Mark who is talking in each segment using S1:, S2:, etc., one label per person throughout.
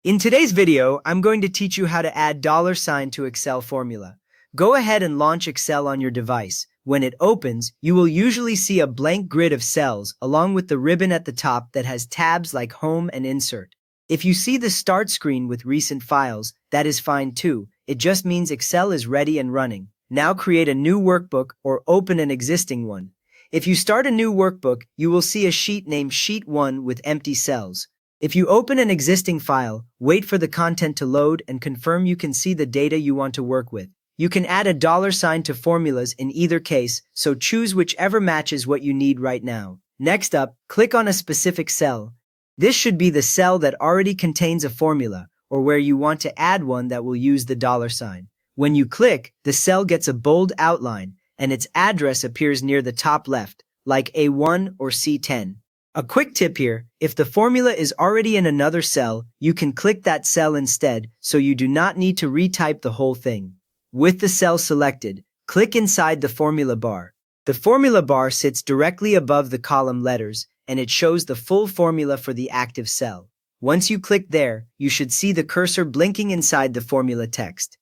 S1: In today's video, I'm going to teach you how to add $ to Excel formula. Go ahead and launch Excel on your device. When it opens, you will usually see a blank grid of cells along with the ribbon at the top that has tabs like Home and Insert. If you see the Start screen with recent files, that is fine too. It just means Excel is ready and running. Now create a new workbook or open an existing one. If you start a new workbook, you will see a sheet named Sheet 1 with empty cells. If you open an existing file, wait for the content to load and confirm you can see the data you want to work with. You can add a $ to formulas in either case, so choose whichever matches what you need right now. Next up, click on a specific cell. This should be the cell that already contains a formula, or where you want to add one that will use the $. When you click, the cell gets a bold outline, and its address appears near the top left, like A1 or C10. A quick tip here, if the formula is already in another cell, you can click that cell instead, so you do not need to retype the whole thing. With the cell selected, click inside the formula bar. The formula bar sits directly above the column letters, and it shows the full formula for the active cell. Once you click there, you should see the cursor blinking inside the formula text.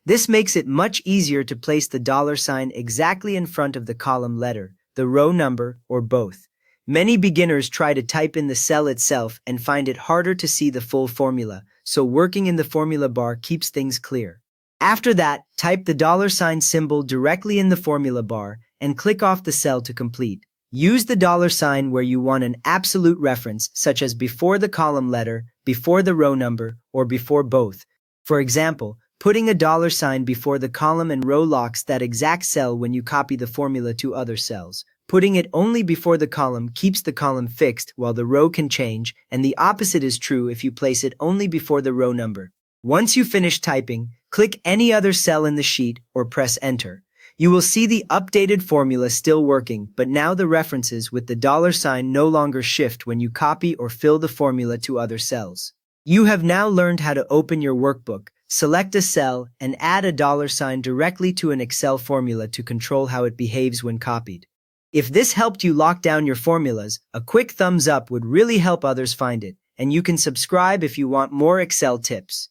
S1: This makes it much easier to place the $ exactly in front of the column letter, the row number, or both. Many beginners try to type in the cell itself and find it harder to see the full formula, so working in the formula bar keeps things clear. After that, type the $ symbol directly in the formula bar and click off the cell to complete. Use the $ where you want an absolute reference, such as before the column letter, before the row number, or before both. For example, putting a $ before the column and row locks that exact cell when you copy the formula to other cells. Putting it only before the column keeps the column fixed while the row can change, and the opposite is true if you place it only before the row number. Once you finish typing, click any other cell in the sheet or press Enter. You will see the updated formula still working, but now the references with the $ no longer shift when you copy or fill the formula to other cells. You have now learned how to open your workbook, select a cell, and add a $ directly to an Excel formula to control how it behaves when copied. If this helped you lock down your formulas, a quick thumbs up would really help others find it, and you can subscribe if you want more Excel tips.